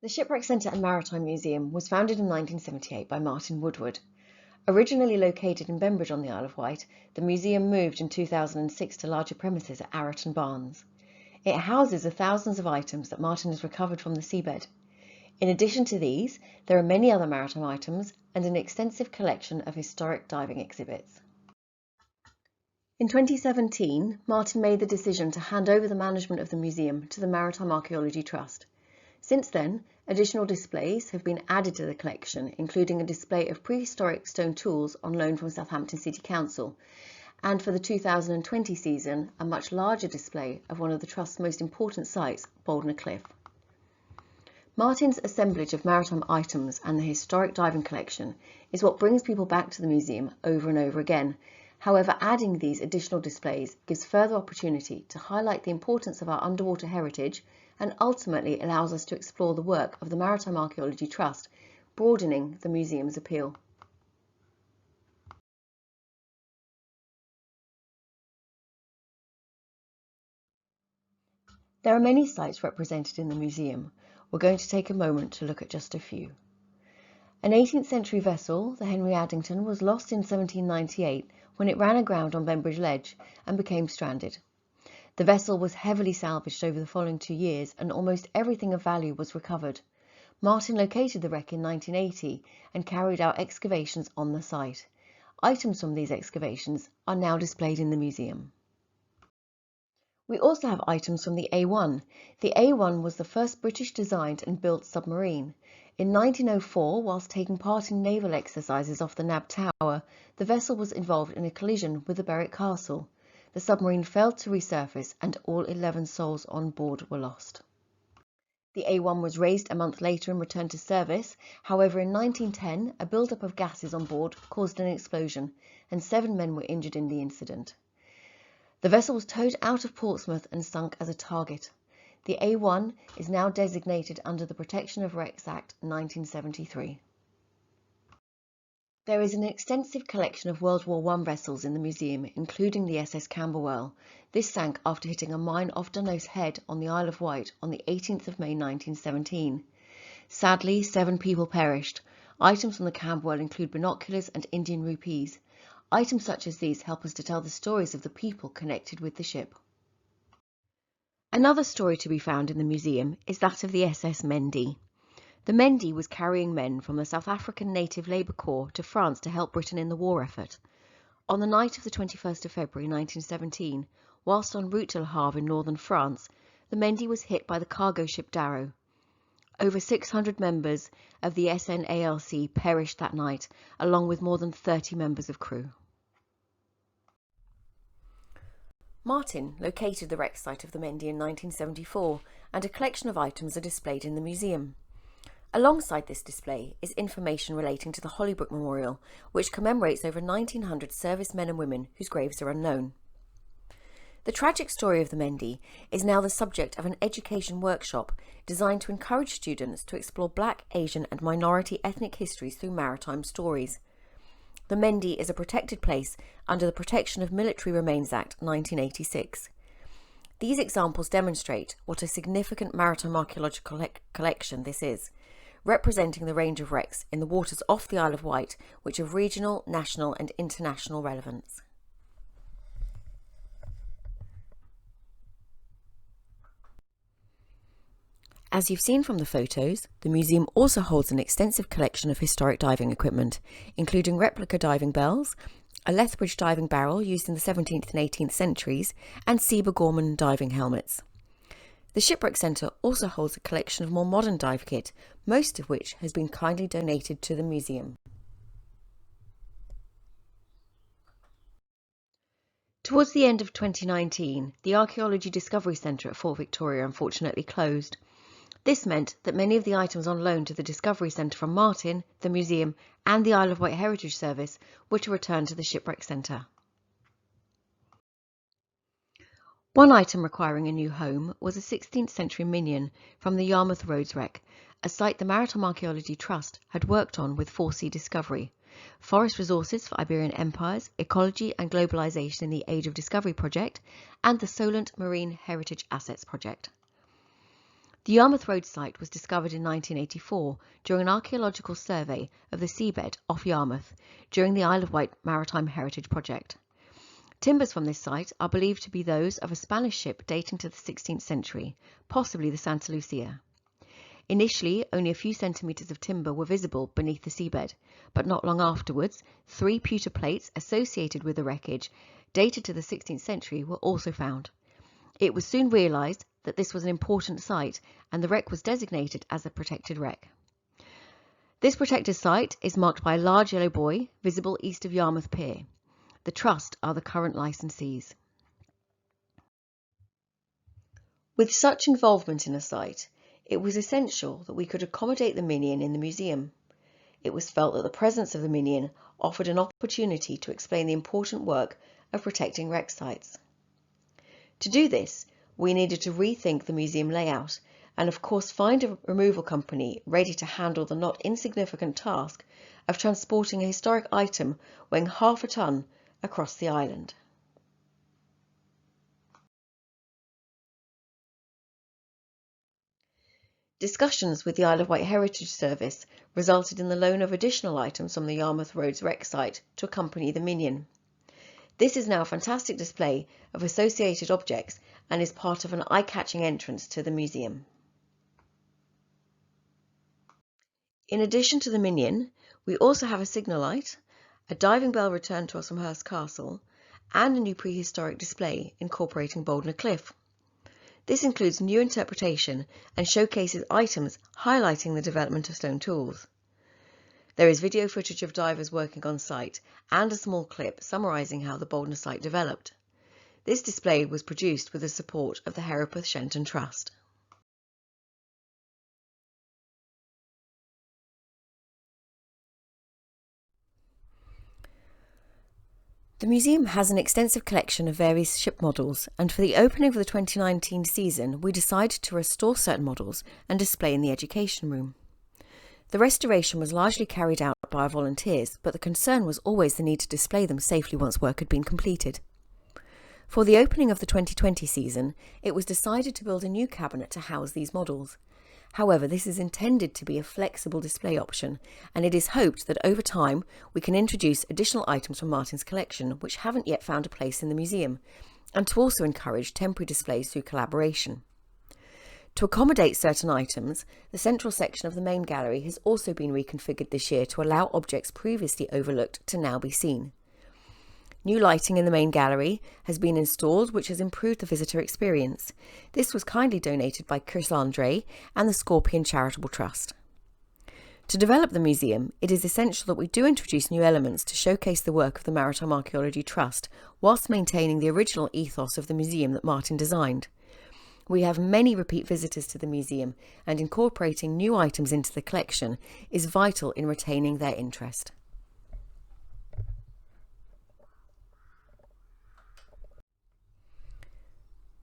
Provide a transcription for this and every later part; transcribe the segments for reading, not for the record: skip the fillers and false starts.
The Shipwreck Centre and Maritime Museum was founded in 1978 by Martin Woodward. Originally located in Bembridge on the Isle of Wight, the museum moved in 2006 to larger premises at Arraton Barnes. It houses the thousands of items that Martin has recovered from the seabed. In addition to these, there are many other maritime items and an extensive collection of historic diving exhibits. In 2017, Martin made the decision to hand over the management of the museum to the Maritime Archaeology Trust. Since then, additional displays have been added to the collection, including a display of prehistoric stone tools on loan from Southampton City Council, and for the 2020 season, a much larger display of one of the Trust's most important sites, Boldner Cliff. Martin's assemblage of maritime items and the historic diving collection is what brings people back to the museum over and over again. However, adding these additional displays gives further opportunity to highlight the importance of our underwater heritage and ultimately allows us to explore the work of the Maritime Archaeology Trust, broadening the museum's appeal. There are many sites represented in the museum. We're going to take a moment to look at just a few. An 18th century vessel, the Henry Addington, was lost in 1798 when it ran aground on Bembridge Ledge and became stranded. The vessel was heavily salvaged over the following 2 years and almost everything of value was recovered. Martin located the wreck in 1980 and carried out excavations on the site. Items from these excavations are now displayed in the museum. We also have items from the A1. The A1 was the first British designed and built submarine. In 1904, whilst taking part in naval exercises off the Nab Tower, the vessel was involved in a collision with the Berwick Castle. The submarine failed to resurface and all 11 souls on board were lost. The A1 was raised a month later and returned to service. However, in 1910, a build-up of gases on board caused an explosion and 7 men were injured in the incident. The vessel was towed out of Portsmouth and sunk as a target. The A1 is now designated under the Protection of Wrecks Act 1973. There is an extensive collection of World War I vessels in the museum, including the SS Camberwell. This sank after hitting a mine off Dunnos Head on the Isle of Wight on the 18th of May 1917. Sadly, 7 people perished. Items from the Camberwell include binoculars and Indian rupees. Items such as these help us to tell the stories of the people connected with the ship. Another story to be found in the museum is that of the SS Mendi. The Mendi was carrying men from the South African Native Labour Corps to France to help Britain in the war effort. On the night of the 21st of February 1917, whilst en route to Le Havre in northern France, the Mendi was hit by the cargo ship Darrow. Over 600 members of the SNALC perished that night, along with more than 30 members of crew. Martin located the wreck site of the Mendi in 1974, and a collection of items are displayed in the museum. Alongside this display is information relating to the Hollybrook Memorial, which commemorates over 1,900 servicemen and women whose graves are unknown. The tragic story of the Mendi is now the subject of an education workshop designed to encourage students to explore Black, Asian and minority ethnic histories through maritime stories. The Mendi is a protected place under the Protection of Military Remains Act 1986. These examples demonstrate what a significant maritime archaeological collection this is, representing the range of wrecks in the waters off the Isle of Wight, which have regional, national and international relevance. As you've seen from the photos, the museum also holds an extensive collection of historic diving equipment, including replica diving bells, a Lethbridge diving barrel used in the 17th and 18th centuries, and Sieber Gorman diving helmets. The Shipwreck Centre also holds a collection of more modern dive kit, most of which has been kindly donated to the museum. Towards the end of 2019, the Archaeology Discovery Centre at Fort Victoria unfortunately closed. This meant that many of the items on loan to the Discovery Centre from Martin, the museum and the Isle of Wight Heritage Service were to return to the Shipwreck Centre. One item requiring a new home was a 16th century minion from the Yarmouth Roads wreck, a site the Maritime Archaeology Trust had worked on with 4C Discovery, Forest Resources for Iberian Empires, Ecology and Globalisation in the Age of Discovery project, and the Solent Marine Heritage Assets project. The Yarmouth Road site was discovered in 1984 during an archaeological survey of the seabed off Yarmouth during the Isle of Wight Maritime Heritage Project. Timbers from this site are believed to be those of a Spanish ship dating to the 16th century, possibly the Santa Lucia. Initially, only a few centimetres of timber were visible beneath the seabed, but not long afterwards, 3 pewter plates associated with the wreckage, dated to the 16th century, were also found. It was soon realised that this was an important site, and the wreck was designated as a protected wreck. This protected site is marked by a large yellow buoy visible east of Yarmouth Pier. The Trust are the current licensees. With such involvement in a site, it was essential that we could accommodate the Minion in the museum. It was felt that the presence of the Minion offered an opportunity to explain the important work of protecting wreck sites. To do this, we needed to rethink the museum layout and of course find a removal company ready to handle the not insignificant task of transporting a historic item weighing half a tonne across the island. Discussions with the Isle of Wight Heritage Service resulted in the loan of additional items from the Yarmouth Roads wreck site to accompany the Minion. This is now a fantastic display of associated objects and is part of an eye-catching entrance to the museum. In addition to the Minion, we also have a signal light, a diving bell returned to us from Hurst Castle, and a new prehistoric display incorporating Boldner Cliff. This includes new interpretation and showcases items highlighting the development of stone tools. There is video footage of divers working on site and a small clip summarising how the Boldner site developed. This display was produced with the support of the Hereford Shenton Trust. The museum has an extensive collection of various ship models, and for the opening of the 2019 season we decided to restore certain models and display in the education room. The restoration was largely carried out by our volunteers, but the concern was always the need to display them safely once work had been completed. For the opening of the 2020 season, it was decided to build a new cabinet to house these models. However, this is intended to be a flexible display option, and it is hoped that over time we can introduce additional items from Martin's collection which haven't yet found a place in the museum, and to also encourage temporary displays through collaboration. To accommodate certain items, the central section of the main gallery has also been reconfigured this year to allow objects previously overlooked to now be seen. New lighting in the main gallery has been installed, which has improved the visitor experience. This was kindly donated by Chris Andre and the Scorpion Charitable Trust. To develop the museum, it is essential that we do introduce new elements to showcase the work of the Maritime Archaeology Trust, whilst maintaining the original ethos of the museum that Martin designed. We have many repeat visitors to the museum, and incorporating new items into the collection is vital in retaining their interest.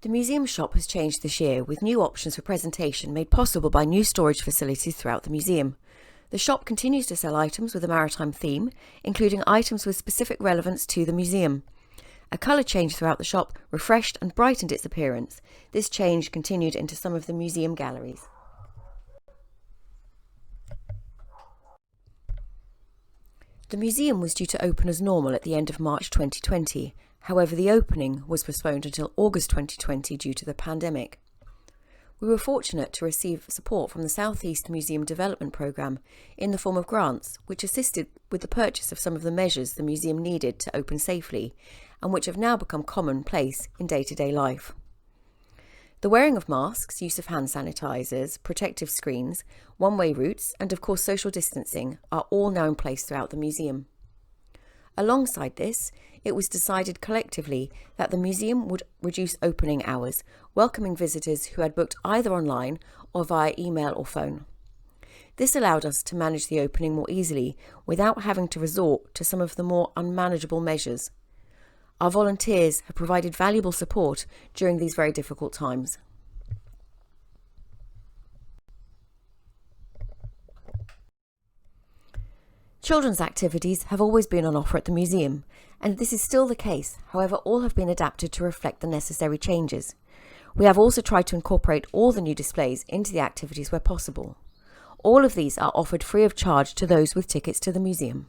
The museum shop has changed this year, with new options for presentation made possible by new storage facilities throughout the museum. The shop continues to sell items with a maritime theme, including items with specific relevance to the museum. A colour change throughout the shop refreshed and brightened its appearance. This change continued into some of the museum galleries. The museum was due to open as normal at the end of March 2020. However, the opening was postponed until August 2020 due to the pandemic. We were fortunate to receive support from the South East Museum Development Programme in the form of grants, which assisted with the purchase of some of the measures the museum needed to open safely, and which have now become commonplace in day-to-day life. The wearing of masks, use of hand sanitisers, protective screens, one-way routes, and of course social distancing are all now in place throughout the museum. Alongside this, it was decided collectively that the museum would reduce opening hours, welcoming visitors who had booked either online or via email or phone. This allowed us to manage the opening more easily without having to resort to some of the more unmanageable measures. Our volunteers have provided valuable support during these very difficult times. Children's activities have always been on offer at the museum, and this is still the case. However, all have been adapted to reflect the necessary changes. We have also tried to incorporate all the new displays into the activities where possible. All of these are offered free of charge to those with tickets to the museum.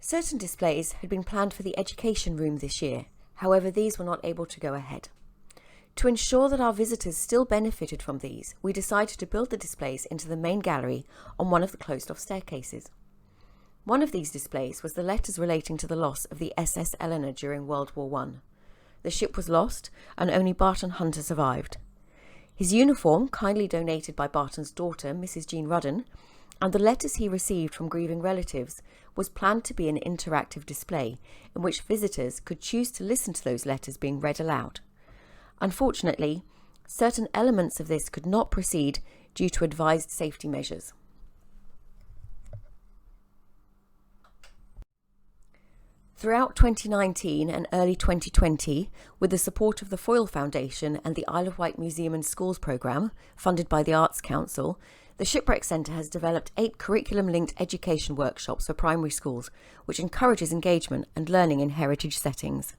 Certain displays had been planned for the education room this year, however these were not able to go ahead. To ensure that our visitors still benefited from these, we decided to build the displays into the main gallery on one of the closed-off staircases. One of these displays was the letters relating to the loss of the SS Eleanor during World War I. The ship was lost and only Barton Hunter survived. His uniform, kindly donated by Barton's daughter, Mrs. Jean Rudden, and the letters he received from grieving relatives was planned to be an interactive display in which visitors could choose to listen to those letters being read aloud. Unfortunately, certain elements of this could not proceed due to advised safety measures. Throughout 2019 and early 2020, with the support of the Foyle Foundation and the Isle of Wight Museum and Schools programme, funded by the Arts Council, the Shipwreck Centre has developed 8 curriculum-linked education workshops for primary schools, which encourages engagement and learning in heritage settings.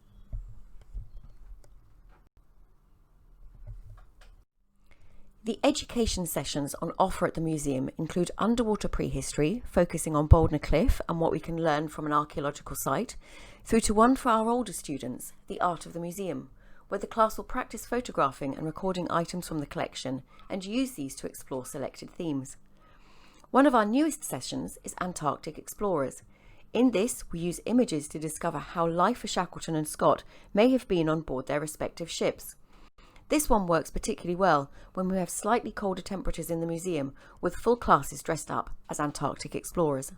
The education sessions on offer at the museum include underwater prehistory, focusing on Boldner Cliff and what we can learn from an archaeological site, through to one for our older students, the art of the museum, where the class will practice photographing and recording items from the collection and use these to explore selected themes. One of our newest sessions is Antarctic Explorers. In this, we use images to discover how life for Shackleton and Scott may have been on board their respective ships. This one works particularly well when we have slightly colder temperatures in the museum, with full classes dressed up as Antarctic explorers.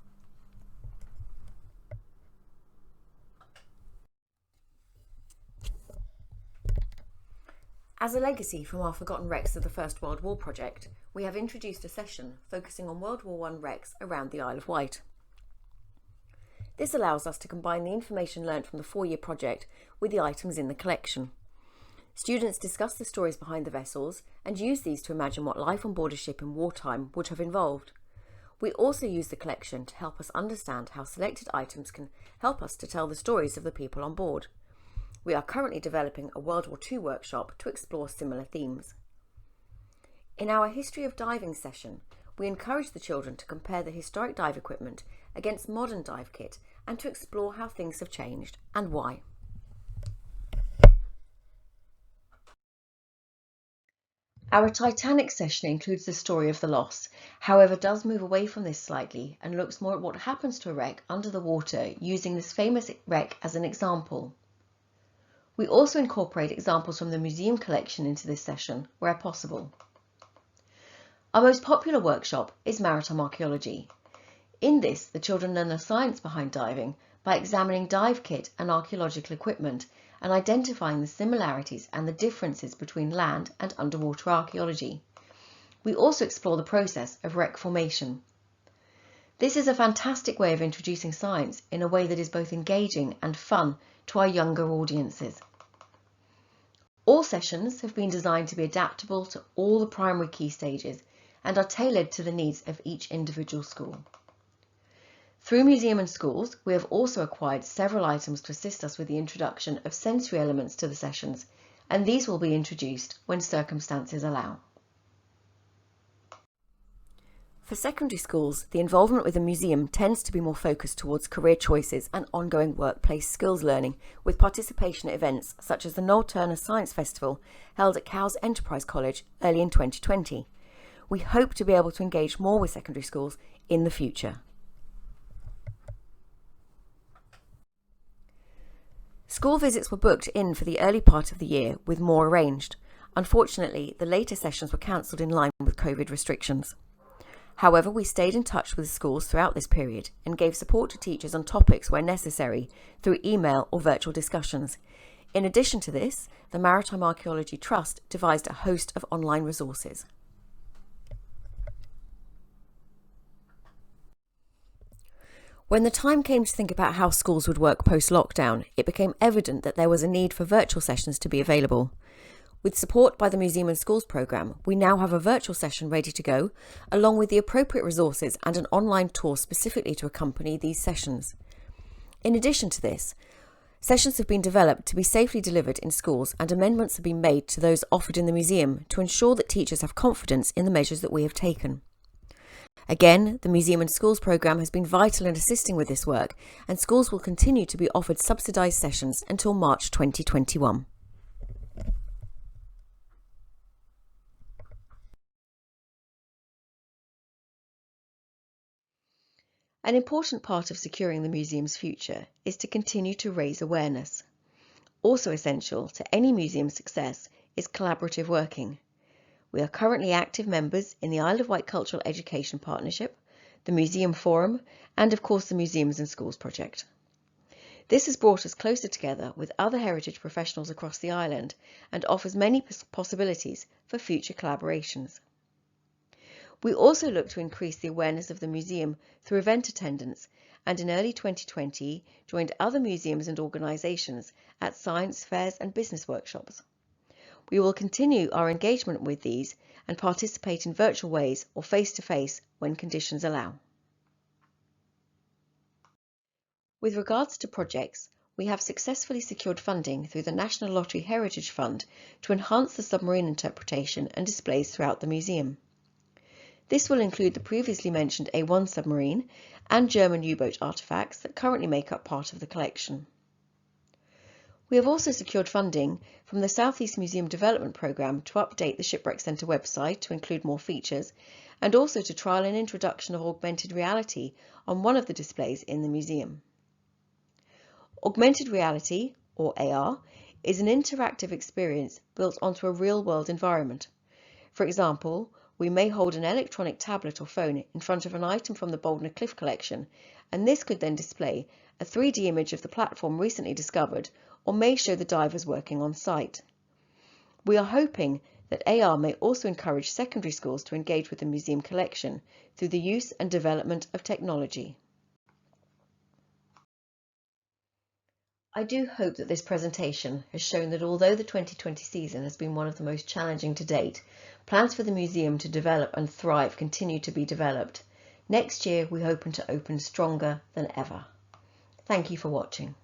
As a legacy from our Forgotten Wrecks of the First World War project, we have introduced a session focusing on World War I wrecks around the Isle of Wight. This allows us to combine the information learnt from the 4-year project with the items in the collection. Students discuss the stories behind the vessels and use these to imagine what life on board a ship in wartime would have involved. We also use the collection to help us understand how selected items can help us to tell the stories of the people on board. We are currently developing a World War II workshop to explore similar themes. In our History of Diving session, we encourage the children to compare the historic dive equipment against modern dive kit and to explore how things have changed and why. Our Titanic session includes the story of the loss, however does move away from this slightly and looks more at what happens to a wreck under the water, using this famous wreck as an example. We also incorporate examples from the museum collection into this session where possible. Our most popular workshop is Maritime Archaeology. In this, the children learn the science behind diving by examining dive kit and archaeological equipment and identifying the similarities and the differences between land and underwater archaeology. We also explore the process of wreck formation. This is a fantastic way of introducing science in a way that is both engaging and fun to our younger audiences. All sessions have been designed to be adaptable to all the primary key stages and are tailored to the needs of each individual school. Through Museum and Schools, we have also acquired several items to assist us with the introduction of sensory elements to the sessions, and these will be introduced when circumstances allow. For secondary schools, the involvement with the museum tends to be more focused towards career choices and ongoing workplace skills learning, with participation at events such as the Noel Turner Science Festival held at Cowes Enterprise College early in 2020. We hope to be able to engage more with secondary schools in the future. School visits were booked in for the early part of the year, with more arranged. Unfortunately, the later sessions were cancelled in line with COVID restrictions. However, we stayed in touch with schools throughout this period and gave support to teachers on topics where necessary through email or virtual discussions. In addition to this, the Maritime Archaeology Trust devised a host of online resources. When the time came to think about how schools would work post-lockdown, it became evident that there was a need for virtual sessions to be available. With support by the Museum and Schools programme, we now have a virtual session ready to go, along with the appropriate resources and an online tour specifically to accompany these sessions. In addition to this, sessions have been developed to be safely delivered in schools, and amendments have been made to those offered in the museum to ensure that teachers have confidence in the measures that we have taken. Again, the Museum and Schools programme has been vital in assisting with this work, and schools will continue to be offered subsidised sessions until March 2021. An important part of securing the museum's future is to continue to raise awareness. Also essential to any museum success is collaborative working. We are currently active members in the Isle of Wight Cultural Education Partnership, the Museum Forum, and of course the Museums and Schools project. This has brought us closer together with other heritage professionals across the island and offers many possibilities for future collaborations. We also look to increase the awareness of the museum through event attendance, and in early 2020 joined other museums and organisations at science fairs and business workshops. We will continue our engagement with these and participate in virtual ways or face-to-face when conditions allow. With regards to projects, we have successfully secured funding through the National Lottery Heritage Fund to enhance the submarine interpretation and displays throughout the museum. This will include the previously mentioned A1 submarine and German U-boat artefacts that currently make up part of the collection. We have also secured funding from the South East Museum Development Programme to update the Shipwreck Centre website to include more features, and also to trial an introduction of augmented reality on one of the displays in the museum. Augmented reality, or AR, is an interactive experience built onto a real-world environment. For example, we may hold an electronic tablet or phone in front of an item from the Boldner Cliff collection, and this could then display a 3D image of the platform recently discovered, or may show the divers working on site. We are hoping that AR may also encourage secondary schools to engage with the museum collection through the use and development of technology. I do hope that this presentation has shown that although the 2020 season has been one of the most challenging to date, plans for the museum to develop and thrive continue to be developed. Next year we hope to open stronger than ever. Thank you for watching.